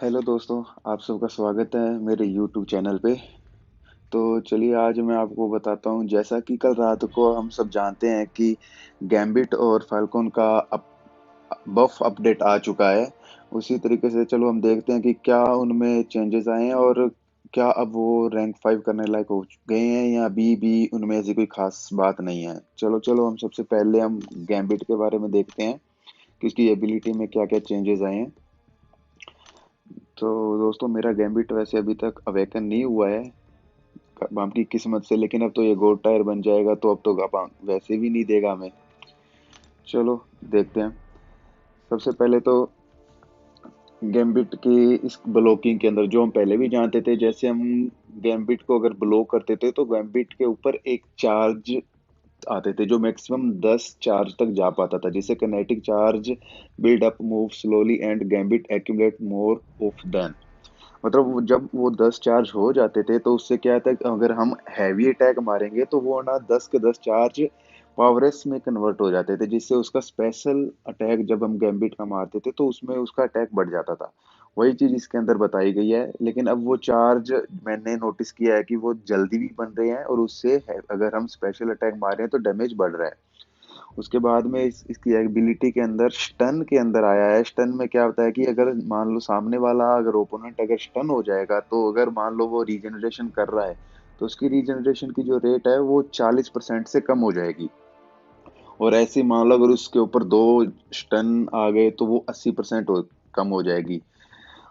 Hello दोस्तों, आप सबका स्वागत है मेरे यूट्यूब चैनल पे। तो चलिए आज मैं आपको बताता हूँ, जैसा कि कल रात को हम सब जानते हैं कि गैम्बिट और फाल्कन का बफ अपडेट आ चुका है। उसी तरीके से चलो हम देखते हैं कि क्या उनमें चेंजेस आए हैं और क्या अब वो रैंक 5 करने लायक हो गए हैं या अभी भी उनमें ऐसी कोई खास बात नहीं है। चलो चलो हम सबसे पहले हम गैम्बिट के बारे में देखते हैं कि उसकी एबिलिटी में क्या क्या चेंजेस आए हैं। तो दोस्तों, मेरा गैम्बिट वैसे अभी तक अवेकन नहीं हुआ है आपकी किस्मत से, लेकिन अब तो ये गोल्ड टायर बन जाएगा तो अब तो वैसे भी नहीं देगा हमें। चलो देखते हैं। सबसे पहले तो गैम्बिट की इस ब्लॉकिंग के अंदर जो हम पहले भी जानते थे, जैसे हम गैम्बिट को अगर ब्लॉक करते थे तो गैम्बिट के ऊपर एक चार्ज आते थे जो मैक्सिमम 10 चार्ज तक जा पाता था, जिसे kinetic charge build up move slowly and gambit accumulate more of then. मतलब जब वो 10 चार्ज हो जाते थे तो उससे क्या था कि अगर हम हैवी अटैक मारेंगे तो वो ना 10 के 10 चार्ज पावरेस में कन्वर्ट हो जाते थे, जिससे उसका स्पेशल अटैक जब हम गैम्बिट का मारते थे तो उसमें उसका अटैक बढ़ जाता था। वही चीज इसके अंदर बताई गई है, लेकिन अब वो चार्ज मैंने नोटिस किया है कि वो जल्दी भी बन रहे हैं और अगर हम स्पेशल अटैक मार रहे हैं तो डैमेज बढ़ रहा है। उसके बाद में इसकी एबिलिटी के अंदर स्टन के अंदर आया है। स्टन में क्या होता है कि अगर मान लो सामने वाला अगर ओपोनेंट अगर स्टन हो जाएगा तो अगर मान लो वो रीजनरेशन कर रहा है तो उसकी रीजनरेशन की जो रेट है वो 40% से कम हो जाएगी। और ऐसे मान लो अगर उसके ऊपर दो स्टन आ गए तो वो 80% कम हो जाएगी।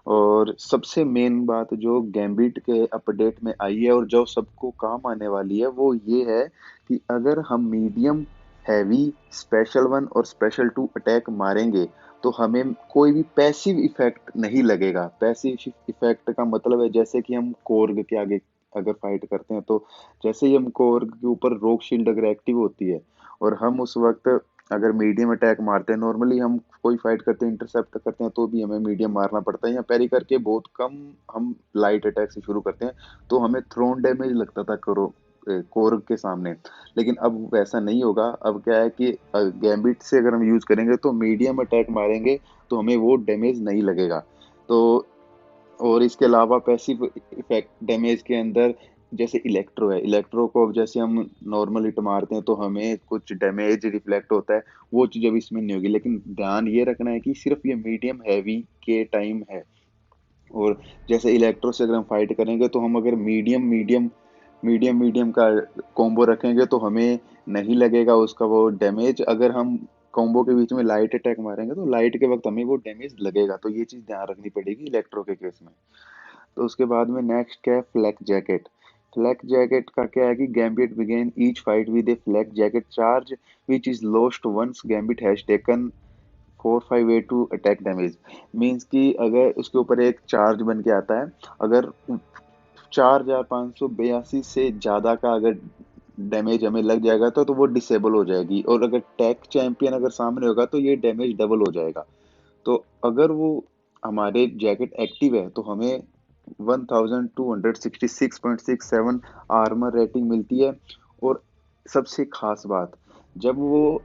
और सबसे मेन बात जो गैम्बिट के अपडेट में आई है और जो सबको काम आने वाली है वो ये है कि अगर हम मीडियम, हैवी, स्पेशल वन और स्पेशल टू अटैक मारेंगे तो हमें कोई भी पैसिव इफेक्ट नहीं लगेगा। पैसिव इफेक्ट का मतलब है जैसे कि हम कोर्ग के आगे अगर फाइट करते हैं तो जैसे ही हम कोर्ग के ऊपर रोक शील्ड अगर एक्टिव होती है और हम उस वक्त अगर मीडियम अटैक मारते हैं, नॉर्मली हम कोई फाइट करते हैं इंटरसेप्ट करते हैं तो भी हमें मीडियम मारना पड़ता है या पैरी करके बहुत कम हम लाइट अटैक से शुरू करते हैं तो हमें थ्रोन डैमेज लगता था कोर्ग के सामने। लेकिन अब वैसा नहीं होगा। अब क्या है कि गैम्बिट से अगर हम यूज करेंगे तो मीडियम अटैक मारेंगे तो हमें वो डैमेज नहीं लगेगा। तो और इसके अलावा पैसिव इफेक्ट डैमेज के अंदर जैसे इलेक्ट्रो है, इलेक्ट्रो को अब जैसे हम नॉर्मल हिट मारते हैं तो हमें कुछ डैमेज रिफ्लेक्ट होता है, वो चीज अब इसमें नहीं होगी। लेकिन ध्यान ये रखना है कि सिर्फ ये मीडियम हैवी के टाइम है। और जैसे इलेक्ट्रो से अगर हम फाइट करेंगे तो हम अगर मीडियम का कॉम्बो रखेंगे तो हमें नहीं लगेगा उसका वो डैमेज। अगर हम कॉम्बो के बीच में लाइट अटैक मारेंगे तो लाइट के वक्त हमें वो डैमेज लगेगा, तो ये चीज ध्यान रखनी पड़ेगी इलेक्ट्रो के केस में। तो उसके बाद में नेक्स्ट क्या है, फ्लैक जैकेट। फ्लैक जैकेट का क्या है कि Gambit begin each fight with a flak jacket charge which is lost once Gambit has taken 4582 attack damage. Means कि अगर उसके ऊपर एक चार्ज बन के आता है, अगर 4582 से ज्यादा का अगर डैमेज हमें लग जाएगा तो वो डिसेबल हो जाएगी, और अगर टैक चैंपियन अगर सामने होगा तो ये डैमेज डबल हो जाएगा। तो अगर वो हमारे जैकेट एक्टिव है तो हमें 1266.67 आर्मर रेटिंग मिलती है। और सबसे खास बात, जब वो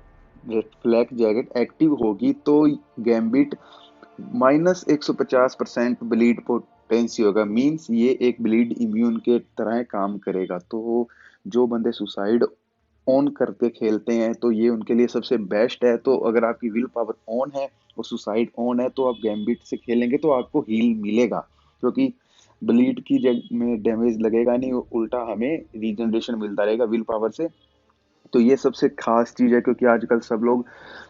फ्लैग जैकेट एक्टिव होगी तो गैम्बिट -150% ब्लीड पोटेंसी होगा। मींस ये एक ब्लीड इम्यून के तरह काम करेगा। तो जो बंदे सुसाइड ऑन करके खेलते हैं तो ये उनके लिए सबसे बेस्ट है। तो अगर आपकी विल पावर ऑन है और सुसाइड ऑन है तो आप गैम्बिट से खेलेंगे तो आपको हील मिलेगा, क्योंकि ब्लीड की जगह में डैमेज लगेगा नहीं, उल्टा हमें रीजनरेशन मिलता रहेगा विल पावर से। तो ये सबसे खास चीज है, क्योंकि आजकल सब लोग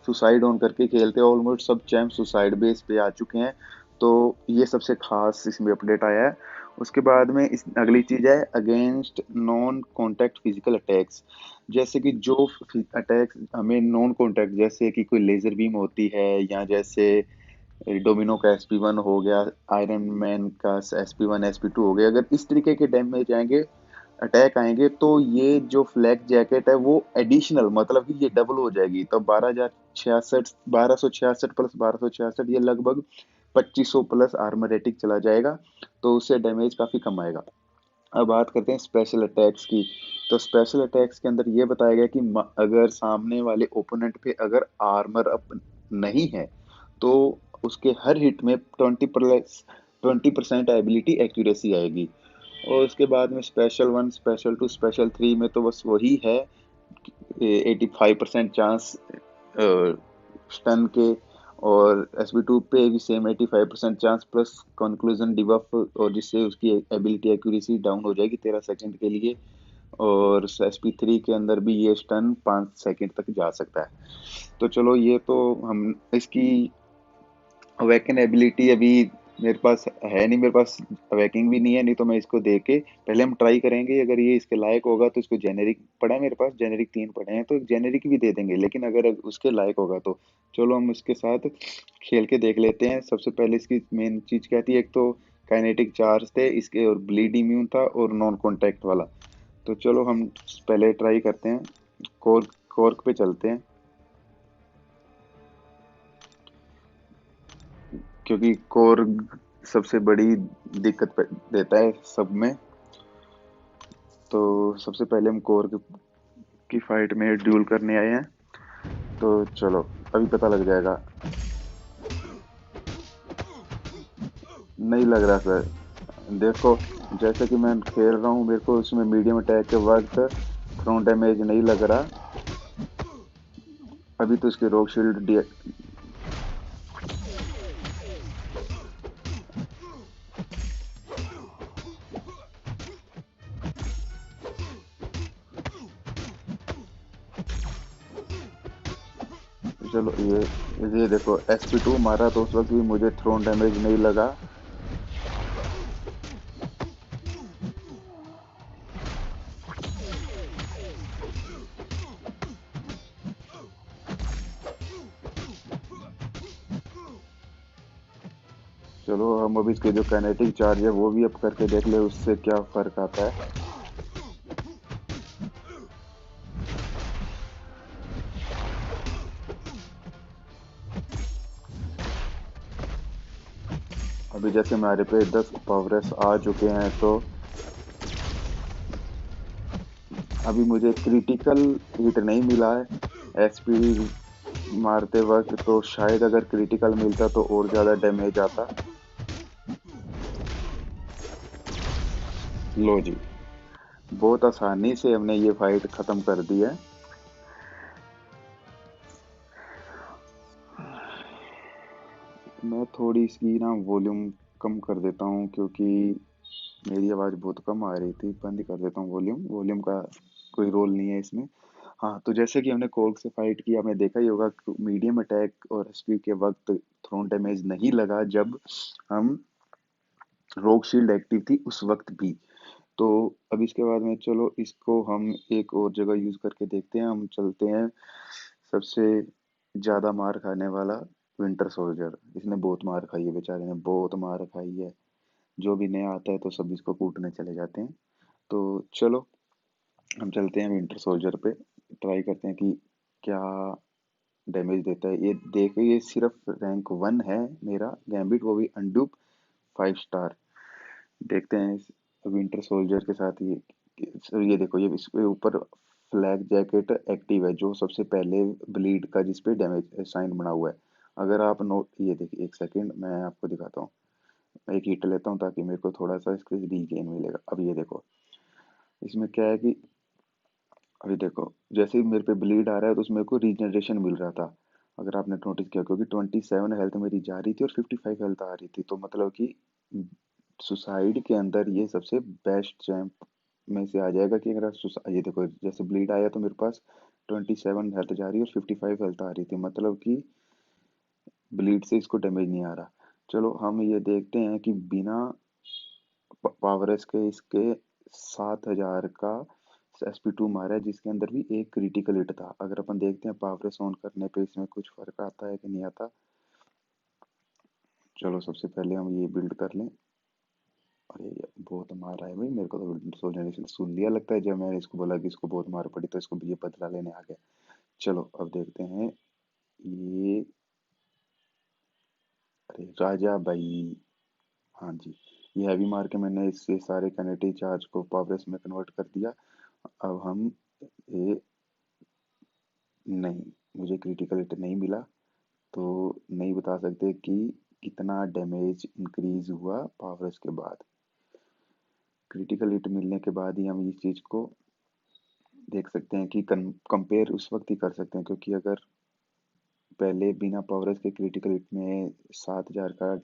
सुसाइड ऑन करके खेलते हैं, ऑलमोस्ट सब चैम्प सुसाइड बेस पे आ चुके हैं। तो ये सबसे खास इसमें अपडेट आया है। उसके बाद में इस अगली चीज है against non contact physical attacks. जैसे कि जो अटैक्स हमें नॉन कॉन्टैक्ट, जैसे कि कोई लेजर बीम होती है या जैसे डोमिनो का SP1 हो गया, आयरन मैन का SP1 SP2 हो गया, अगर इस तरीके के डैमेज आएंगे, अटैक आएंगे तो ये जो फ्लैग जैकेट है वो एडिशनल, मतलब कि ये डबल हो जाएगी। तो 1266 प्लस 1266 ये लगभग 2500 प्लस आर्मर रेटिंग चला जाएगा। तो उससे डैमेज काफी कम आएगा। अब बात करते हैं स्पेशल अटैक्स की। तो स्पेशल अटैक्स के अंदर ये बताया गया कि अगर सामने वाले ओपोनेंट पे अगर आर्मर अप नहीं है तो उसके हर हिट में 20% एबिलिटी एक्यूरेसी आएगी। और उसके बाद में special one, special two, special three में तो बस वही है, 85% चांस स्टन के। और SB2 पे भी same 85% chance plus conclusion debuff, और जिससे उसकी एबिलिटी एक्यूरेसी डाउन हो जाएगी 13 सेकंड के लिए। और SP3 के अंदर भी ये स्टन 5 सेकंड तक जा सकता है। तो चलो, ये तो हम इसकी अवेकन एबिलिटी अभी मेरे पास है नहीं, मेरे पास अवेकिंग भी नहीं है, नहीं तो मैं इसको दे के पहले हम ट्राई करेंगे। अगर ये इसके लायक होगा तो इसको जेनेरिक पड़ा है, मेरे पास जेनेरिक 3 पड़े हैं, तो जेनेरिक भी दे देंगे। लेकिन अगर उसके लायक होगा तो चलो हम इसके साथ खेल के देख लेते हैं। सबसे पहले इसकी मेन चीज क्या थी, एक तो काइनेटिक चार्ज थे इसके, और ब्लीड इम्यून था, और नॉन कॉन्टैक्ट वाला। तो चलो हम पहले ट्राई करते हैं, कॉर्क कॉर्क पे चलते हैं, क्योंकि कॉर्क सबसे बड़ी दिक्कत देता है सब में। तो सबसे पहले हम कॉर्क की फाइट में ड्यूल करने आए हैं। तो चलो, अभी पता लग जाएगा। नहीं लग रहा सर। देखो, जैसे कि मैं खेल रहा हूँ, मेरे को उसमें मीडियम अटैक के वक्त थ्रोन डैमेज नहीं लग रहा। अभी तो इसकी रोग शील्ड, चलो ये देखो, SP2 मारा तो उस वक्त भी मुझे थ्रोन डैमेज नहीं लगा। चलो हम अभी इसके जो काइनेटिक चार्ज है वो भी अप करके देख ले, उससे क्या फर्क आता है। अभी जैसे हमारे पे 10 पावरेस आ चुके हैं, तो अभी मुझे क्रिटिकल हिट नहीं मिला है SP मारते वक्त, तो शायद अगर क्रिटिकल मिलता तो और ज्यादा डैमेज आता। लो जी, बहुत आसानी से हमने ये फाइट खत्म कर दी है। मैं थोड़ी इसकी ना वॉल्यूम कम कर देता हूँ, क्योंकि मेरी आवाज़ बहुत कम आ रही थी। बंद ही कर देता हूँ वॉल्यूम, वॉल्यूम का कोई रोल नहीं है इसमें। हाँ, तो जैसे कि हमने कोर्ग से फाइट की, आपने देखा ही होगा, मीडियम अटैक और SP के वक्त थ्रोन डैमेज नहीं लगा, जब हम रोग शील्ड एक्टिव थी उस वक्त भी। तो अब इसके बाद में चलो इसको हम एक और जगह यूज करके देखते हैं। हम चलते हैं सबसे ज्यादा मार खाने वाला विंटर सोल्जर। इसने बहुत मार खाई है, बेचारे ने बहुत मार खाई है। जो भी नया आता है तो सब इसको कूटने चले जाते हैं। तो चलो हम चलते हैं विंटर सोल्जर पे, ट्राई करते हैं कि क्या डैमेज देता है। ये देखो, ये सिर्फ रैंक 1 है मेरा गैम्बिट, वो भी अनड्यूब 5 स्टार। देखते हैं इस विंटर सोल्जर के साथ ये देखो, ये इसके ऊपर फ्लैग जैकेट एक्टिव है, जो सबसे पहले ब्लीड का जिसपे डैमेज साइन बना हुआ है। अगर आप नोट, ये देखिए, एक सेकंड मैं आपको दिखाता हूँ। मैं एक हिट लेता हूँ ताकि मेरे को थोड़ा सा इसके रीगेन मिलेगा। अब ये देखो, इसमें क्या है कि अभी देखो, जैसे ही मेरे पे ब्लीड आ रहा है तो उसमें को रीजनरेशन मिल रहा था। अगर आपने नोटिस किया, क्योंकि 27 हेल्थ मेरी जा रही थी और 55 हेल्थ आ रही थी, तो मतलब कि सुसाइड के अंदर ये सबसे बेस्ट चैम्प में से आ जाएगा। कि अगर ये देखो, जैसे ब्लीड आया तो मेरे पास 27 हेल्थ जा रही है और 55 हेल्थ आ रही थी, मतलब कि ब्लीड से इसको डैमेज नहीं आ रहा। चलो हम ये देखते हैं कि बिना पावरस के इसके 7,000 का SP2 मारा है, जिसके अंदर भी एक क्रिटिकल हिट था। अगर अपन देखते हैं पावरस ऑन करने पे इसमें कुछ फर्क आता है कि नहीं आता। चलो सबसे पहले हम ये बिल्ड कर लें। अरे यार, बहुत मार रहा है भाई मेरे को तो। सोचने ने सुन लिया लगता है, जब मैंने इसको बोला कि इसको बहुत मार पड़ी, तो इसको भी ये बदला लेने आ गया। चलो अब देखते हैं ये। अरे राजा भाई, हाँ जी, ये हैवी मार के मैंने इससे सारे कनेक्टिव चार्ज को पावरस में कन्वर्ट कर दिया। अब हम ये, नहीं, मुझे क्रिटिकल हिट नहीं मिला, तो नहीं बता सकते कि कितना डैमेज इंक्रीज हुआ पावरस के बाद। क्रिटिकल हिट मिलने के बाद ही हम इस चीज को देख सकते हैं कि कंपेयर उस वक्त ही कर सकते हैं, क्योंकि अगर पहले बिना पावरस के क्रिटिकल हिट में 7,000 का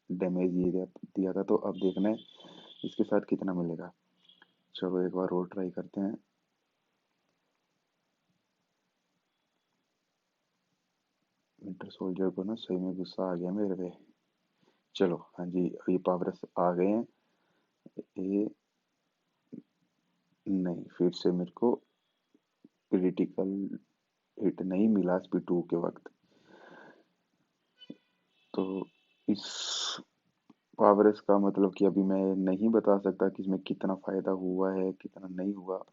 डैमेज दिया था, तो अब देखना है इसके साथ कितना मिलेगा। चलो एक बार और ट्राई करते हैं। विंटर सोल्जर को ना सही में गुस्सा आ गया मेरे पे। चलो हाँ जी, ये पावरस आ गए हैं। ये नहीं, फिर से मेरे को क्रिटिकल हिट नहीं मिला स्पीड 2 के वक्त। तो इस पावरस का मतलब कि अभी मैं नहीं बता सकता कि इसमें कितना फायदा हुआ है कितना नहीं हुआ।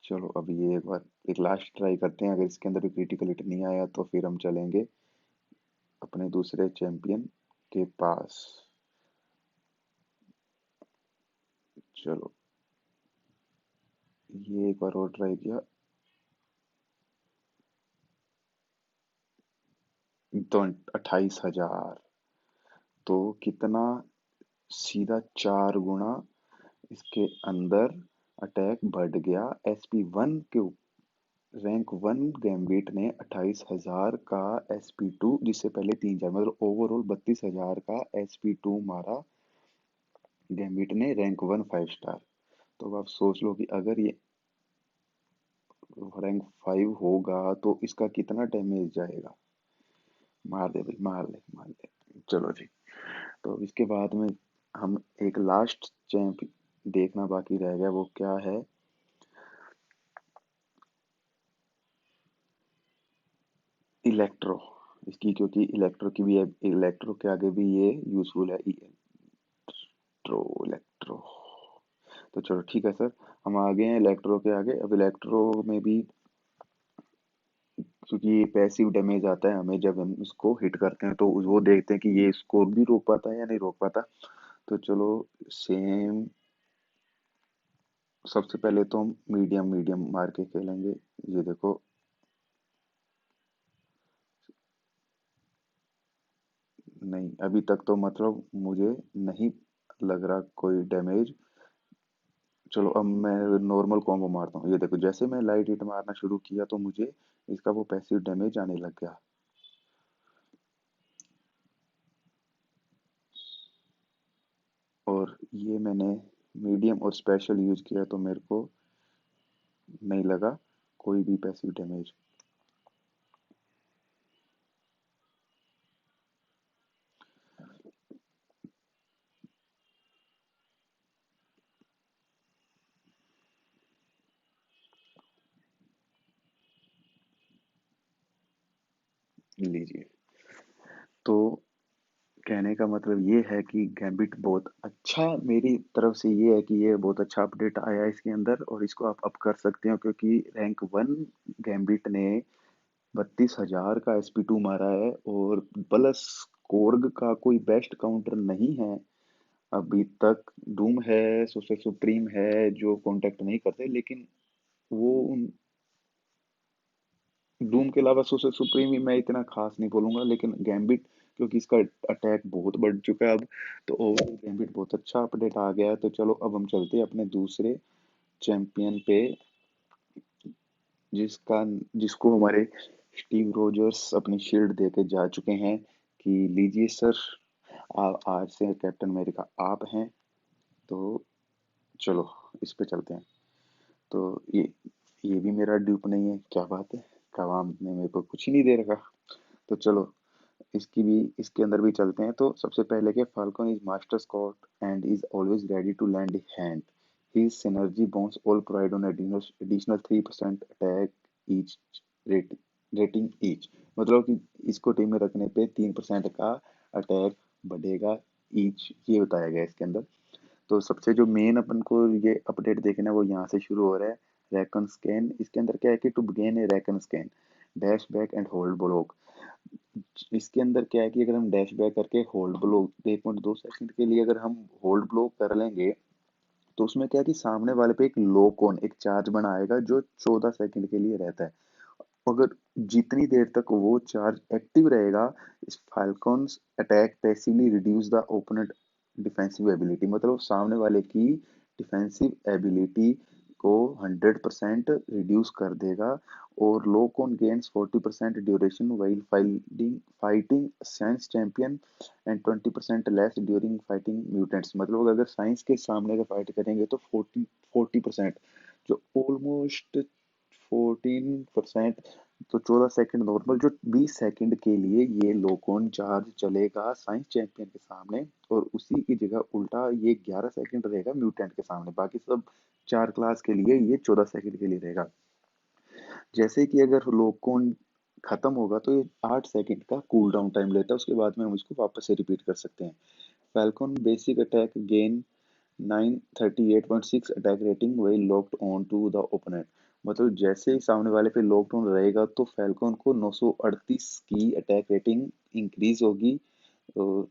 चलो अभी ये एक बार एक लास्ट ट्राई करते हैं, अगर इसके अंदर भी क्रिटिकल हिट नहीं आया तो फिर हम चलेंगे अपने दूसरे चैंपियन के पास। चलो ये एक बार और ट्राई किया तो 28,000। तो कितना, सीधा 4 गुना इसके अंदर अटैक बढ़ गया। SP1 के रैंक 1 गैम्बिट ने 28,000 का SP2, जिससे पहले 3,000, मतलब ओवरऑल 32,000 का SP2 मारा गैम्बिट ने रैंक 1 5 स्टार। तो अब आप सोच लो कि अगर ये रैंक 5 होगा तो इसका कितना डैमेज जाएगा। मार दे भाई, मार दे मार दे। चलो जी, तो अब इसके बाद में हम एक लास्ट चैंप देखना बाकी रह गया, वो क्या है, इलेक्ट्रो। इसकी क्योंकि इलेक्ट्रो की भी, इलेक्ट्रो के आगे भी ये यूजफुल है, इलेक्ट्रो इलेक्ट्रो। तो चलो ठीक है सर, हम आ गए हैं इलेक्ट्रो के आगे। अब इलेक्ट्रो में भी क्योंकि पैसिव डैमेज आता है हमें जब हम उसको हिट करते हैं, तो वो देखते हैं कि ये इसको भी रोक पाता है या नहीं रोक पाता। तो चलो सेम, सबसे पहले तो हम मीडियम मीडियम मार के खेलेंगे। ये देखो, नहीं अभी तक तो मतलब मुझे नहीं लग रहा कोई डैमेज। चलो अब मैं नॉर्मल कॉम्बो मारता हूँ। ये देखो, जैसे मैं लाइट हिट मारना शुरू किया तो मुझे इसका वो पैसिव डैमेज आने लग गया। और ये मैंने मीडियम और स्पेशल यूज किया तो मेरे को नहीं लगा कोई भी पैसिव डैमेज। लीजिए, तो कहने का मतलब ये है कि गैम्बिट बहुत अच्छा, मेरी तरफ से ये है कि ये बहुत अच्छा अपडेट आया है इसके अंदर, और इसको आप अप कर सकते हो, क्योंकि रैंक 1 गैम्बिट ने 32,000 का SP2 मारा है। और प्लस कोर्ग का कोई बेस्ट काउंटर नहीं है अभी तक। डूम है, सोसे सुप्रीम है जो कांटेक्ट नहीं करते, लेकिन वो उन डूम के अलावा सोसे सुप्रीम ही मैं इतना खास नहीं बोलूंगा, लेकिन गैम्बिट क्योंकि इसका अटैक बहुत बढ़ चुका है अब, तो ओवरऑल गैम्बिट बहुत अच्छा अपडेट आ गया है। तो चलो अब हम चलते हैं अपने दूसरे चैंपियन पे, जिसका जिसको हमारे स्टीव रोजर्स अपनी शील्ड देके जा चुके हैं कि लीजिए सर, आज से कैप्टन अमेरिका आप हैं। तो चलो इस पे चलते हैं। तो ये भी मेरा ड्यूप नहीं है, क्या बात है, कवाम ने मेरे को कुछ ही नहीं दे रखा। तो चलो इसके अंदर भी चलते हैं। तो सबसे पहले के falcon is master scout and is always ready to lend hand. His synergy bonds all provide on additional 3% attack each rate, rating each। मतलब कि इसको टीम में रखने पे 3% का अटैक बढ़ेगा ईच, ये बताया गया है इसके अंदर। तो सबसे जो मेन अपन को ये अपडेट देखना है वो यहाँ से शुरू हो रहा है, रैकन स्कैन। इसके अंदर क्या है कि to gain a recon scan, dash back and hold block. इसके अंदर क्या है कि अगर हम डैश बैक करके होल्ड ब्लॉक 1.2 सेकंड के लिए अगर हम होल्ड ब्लॉक कर लेंगे, तो उसमें क्या है कि सामने वाले पे एक लॉक ऑन एक चार्ज बना आएगा जो 14 सेकंड के लिए रहता है। अगर जितनी देर तक वो चार्ज एक्टिव रहेगा, इस Falcon's attack passively reduce the opponent defensive ability, मतलब सामने वाले की डिफेंसिव एबिलिटी को 100% रिड्यूस कर देगा। और लोकॉन gains 40% duration while fighting fighting science champion and 20% less during fighting mutants, मतलब अगर साइंस के सामने अगर फाइट करेंगे तो 40% जो ऑलमोस्ट 14%, तो 14 सेकंड नॉर्मल, जो 20 सेकंड के लिए ये लोकोन चार्ज चलेगा साइंस चैंपियन के सामने, और उसी की जगह उल्टा ये 11 सेकंड रहेगा म्यूटेंट के सामने। बाकी सब 4 क्लास के लिए ये 14 सेकंड के लिए रहेगा। जैसे कि अगर लोकोन खत्म होगा तो ये 8 सेकंड का कूल डाउन टाइम लेता है, उसके बाद में हम इसको वापस से रिपीट कर सकते हैं। Falcon basic attack gain 938.6 attack rating वही locked on to the opponent, मतलब जैसे ही सामने वाले पे लॉक्ड ऑन रहेगा तो फैल्कन को 938 की अटैक रेटिंग इंक्रीज होगी। तो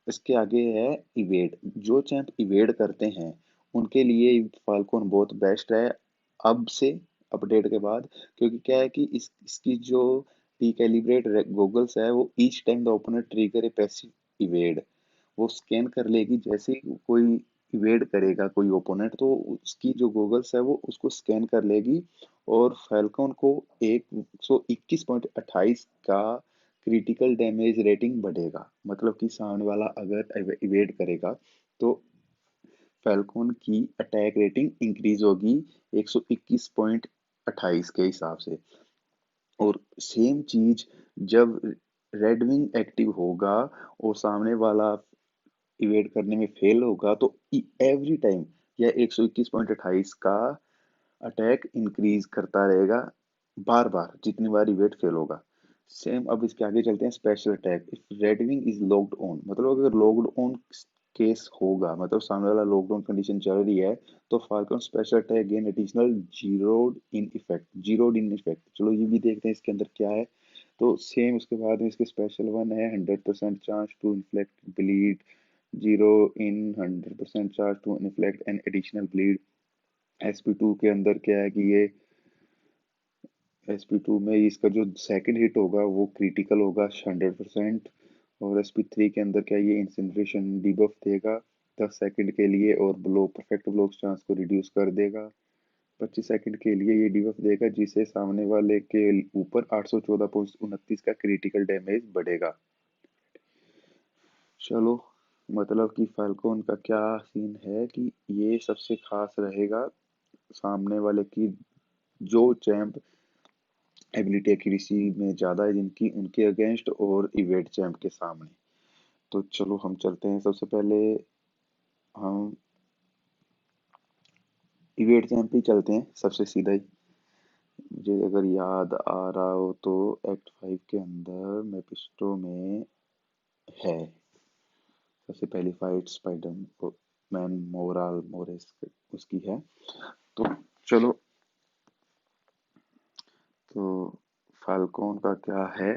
इसके आगे है इवेड, जो चैंप इवेड करते हैं उनके लिए फाल्कन बहुत बेस्ट है अब से, अपडेट के बाद। क्योंकि क्या है कि इसकी जो रिकैलिब्रेट गॉगल्स है वो each time the opponent trigger A passive evade, वो स्कैन कर लेगी जैसे ही कोई इवेड करेगा कोई ओपोनेंट, तो उसकी जो गॉगल्स है वो उसको स्कैन कर लेगी, और फैल्कन को 121.28 का क्रिटिकल डैमेज रेटिंग बढ़ेगा, मतलब कि सामने वाला अगर इवेड करेगा तो फैल्कन की अटैक रेटिंग इंक्रीज होगी 121.28 के हिसाब से। और सेम चीज जब रेड विंग एक्टिव होगा और सामने वाला इवेट करने में फेल होगा तो एवरी टाइम यह 121.28 का अटैक इंक्रीज करता रहेगा, बार बार जितनी बार इवेट फेल होगा। सेम अब इसके आगे चलते हैं। Special attack if red wing is locked on, मतलब अगर लॉक्ड ऑन केस होगा, मतलब सामने वाला लॉकडाउन कंडीशन चल रही है, तो Falcon special attack gain additional zeroed in effect. चलो ये भी देखते हैं इसके अंदर क्या है। तो सेम उसके बाद में इसके स्पेशल वन है 100% chance to inflict bleed, zero in 100% charge to inflict an additional bleed. SP2 के अंदर क्या है कि ये SP2 में इसका जो सेकंड हिट होगा वो क्रिटिकल होगा 100%। और SP3 के अंदर क्या है, ये इंसिनरेशन डिबफ देगा 10 सेकंड के लिए, और ब्लो परफेक्ट ब्लॉक चांस को रिड्यूस कर देगा 25 सेकंड के लिए। ये डिबफ देगा जिससे सामने वाले के ऊपर 814.29 का क्रिटिकल डैमेज बढ़ेगा। चलो, मतलब कि फाल्कोन का क्या सीन है कि ये सबसे खास रहेगा सामने वाले की जो चैंप एबिलिटी एक्यूरेसी में ज़्यादा है जिनकी, उनके अगेंस्ट और इवेट चैंप के सामने। तो चलो हम चलते हैं। सबसे पहले हम इवेट चैंप ही चलते हैं सबसे सीधा ही। मुझे अगर याद आ रहा हो तो एक्ट 5 के अंदर मेपिस्टो में है सबसे पहली फाइट स्पाइडर मैन मोराल मोरेस उसकी है। तो चलो, तो फाल्कोन का क्या है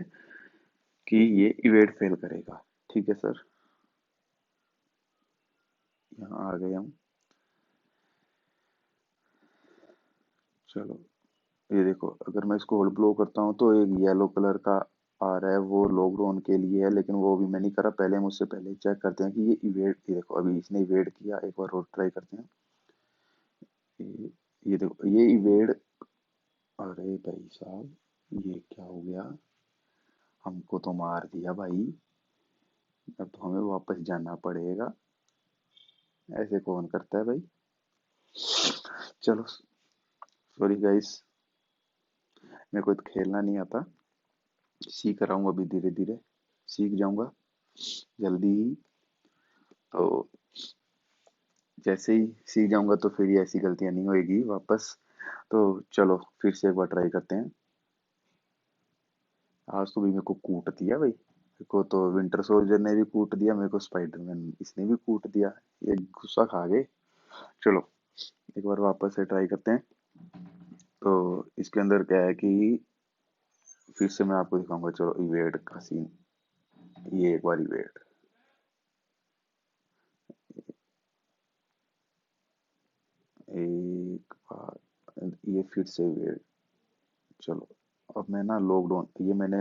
कि ये इवेड फेल करेगा। ठीक है सर, यहाँ आ गए हम। चलो, ये देखो, अगर मैं इसको होल्ड ब्लो करता हूँ तो एक येलो कलर का आ रहा है, वो लोग रोन के लिए है, लेकिन वो भी मैं नहीं करा। पहले हम उससे पहले चेक करते हैं कि ये इवेड, ये देखो अभी इसने इवेड किया। एक बार और ट्राई करते हैं। ये देखो ये इवेड, अरे भाई साहब ये क्या हो गया, हमको तो मार दिया भाई। अब तो हमें वापस जाना पड़ेगा, ऐसे कौन करता है भाई। चलो, सॉरी गाइस, मेरे को तो खेलना नहीं आता, सीख रहा हूँ अभी, धीरे धीरे सीख जाऊंगा जल्दी ही। तो जैसे ही सीख जाऊंगा तो फिर ये ऐसी गलतियां नहीं होएगी वापस। तो चलो फिर से एक बार ट्राई करते हैं। आज तो भी मेरे को कूट दिया भाई, मेरे को तो विंटर सोल्जर ने भी कूट दिया, मेरे को स्पाइडरमैन इसने भी कूट दिया, ये गुस्सा खा गए। चलो एक बार वापस से ट्राई करते हैं। तो इसके अंदर क्या है कि फिर से मैं आपको दिखाऊंगा। चलो इवेड का सीन, ये एक बार इवेड, एक बार ये फिर से इवेड। चलो अब मैं ना लॉकडाउन ये मैंने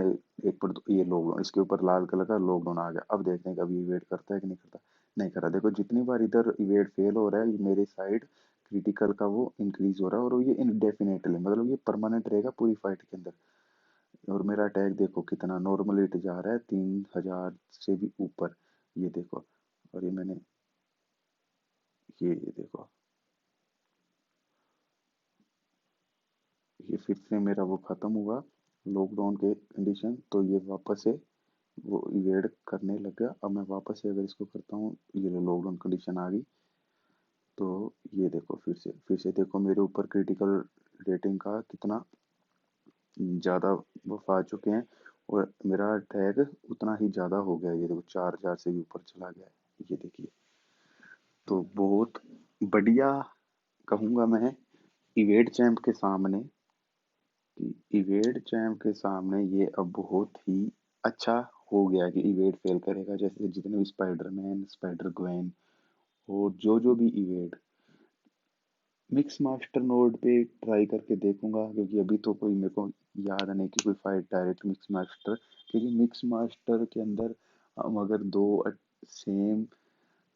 एक पर ये लॉकडाउन इसके ऊपर लाल कलर का लॉकडाउन आ गया। अब देखते हैं कभी इवेट करता है कि नहीं करता। नहीं करा। देखो जितनी बार इधर इवेट फेल हो रहा है, ये मेरे साइड क्रिटिकल का वो इंक्रीज हो रहा है, और ये इनडेफिनेटली मतलब ये परमानेंट रहेगा पूरी फाइट के अंदर। और मेरा अटैक देखो कितना नॉर्मली जा रहा है, 3000 से भी ऊपर। ये देखो। और ये मैंने ये देखो, ये फिर से मेरा वो खत्म हुआ लॉकडाउन के कंडीशन, तो ये वापस से वो इवेड करने लग गया। अब मैं वापस से अगर इसको करता हूँ, ये लॉकडाउन कंडीशन आ गई। तो ये देखो फिर से देखो मेरे ऊपर क्रिटिकल रेटिंग का कितना ज़्यादा वो आ चुके हैं। और मेरा टैग उतना ही ज़्यादा हो गया है। ये देखो 4000 से भी ऊपर चला गया है। ये देखिए। तो बहुत बढ़िया कहूँगा मैं इवेड चैंप के सामने, कि इवेड चैंप के सामने ये अब बहुत ही अच्छा हो गया कि इवेड फेल करेगा। जैसे जितने भी स्पाइडरमैन, स्पाइडर ग्वेन और जो भी इवेड, मिक्स मास्टर नोड पे ट्राई करके देखूंगा, क्योंकि अभी तो कोई मेरे को याद नहीं कि कोई फाइट डायरेक्ट मिक्स मास्टर, क्योंकि मिक्स मास्टर के अंदर हम अगर दो सेम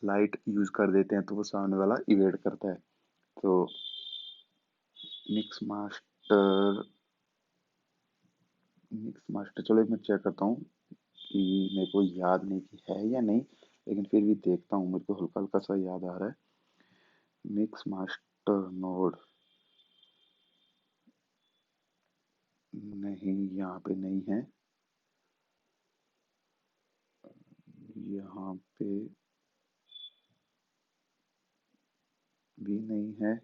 लाइट यूज कर देते हैं तो वो सामने वाला इवेड करता है। तो मिक्स मास्टर मिक्स मास्टर चलो एक मैं चेक करता हूँ कि मेरे को याद नहीं कि है या नहीं, लेकिन फिर भी देखता हूँ। मेरे को हल्का हल्का सा याद आ रहा है। मिक्स मास्टर नोड नहीं, यहाँ पे नहीं है। यहाँ पे भी नहीं है।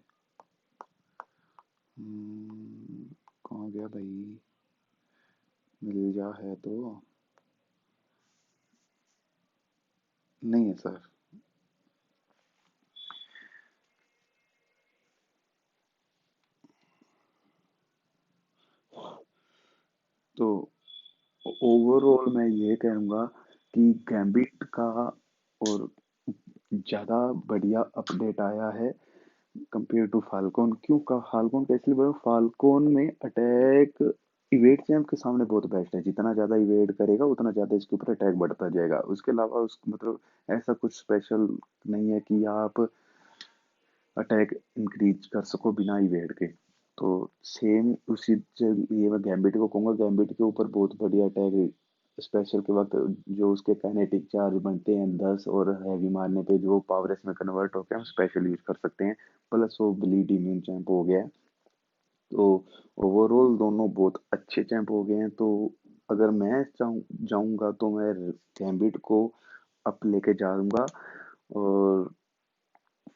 कहाँ गया भाई? मिल जा है तो नहीं है सर। तो ओवरऑल मैं ये कहूँगा कि गैम्बिट का और ज़्यादा बढ़िया अपडेट आया है कंपेयर टू फाल्कन। क्यों का फाल्कन का इसलिए बोला, फाल्कन में अटैक इवेड चैम्प के सामने बहुत बेस्ट है। जितना ज़्यादा इवेड करेगा उतना ज़्यादा इसके ऊपर अटैक बढ़ता जाएगा। उसके अलावा उस मतलब ऐसा कुछ स्पेशल नहीं है कि आप अटैक इंक्रीज कर सको बिना इवेड के। तो सेम उसी ये मैं गैम्बिट को कहूँगा, गैम्बिट के ऊपर बहुत बढ़िया अटैक स्पेशल के वक्त जो उसके काइनेटिक चार्ज बनते हैं 10, और हैवी मारने पे जो पावर में कन्वर्ट होकर हम स्पेशल यूज कर सकते हैं। प्लस वो ब्लीड इम्यून चैंप हो गया है। तो ओवरऑल दोनों बहुत अच्छे चैंप हो गए हैं। तो अगर मैं जाऊंगा तो मैं गैम्बिट को अप लेके जाऊंगा। और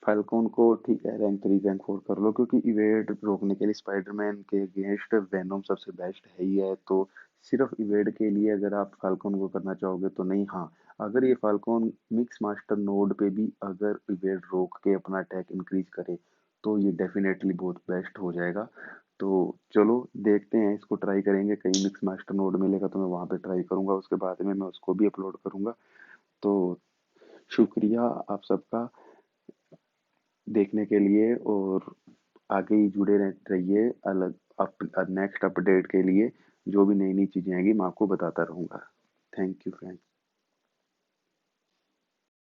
फाल्कन को ठीक है रैंक 3 रैंक 4 कर लो, क्योंकि इवेड रोकने के लिए स्पाइडरमैन के अगेंस्ट वेनोम सबसे बेस्ट है ही है। तो सिर्फ इवेड के लिए अगर आप फाल्कन को करना चाहोगे तो नहीं। हाँ, अगर ये फाल्कन मिक्स मास्टर नोड पे भी अगर इवेड रोक के अपना अटैक इंक्रीज करे तो ये डेफिनेटली बहुत बेस्ट हो जाएगा। तो चलो देखते हैं, इसको ट्राई करेंगे। कहीं मिक्स मास्टर नोड मिलेगा तो मैं वहाँ पे ट्राई करूंगा, उसके बाद में मैं उसको भी अपलोड करूंगा। तो शुक्रिया आप सबका देखने के लिए, और आगे ही जुड़े रहिए। अलग नेक्स्ट अपडेट के लिए जो भी नई नई चीज़ें आएंगी मैं आपको बताता रहूँगा। Thank you friends.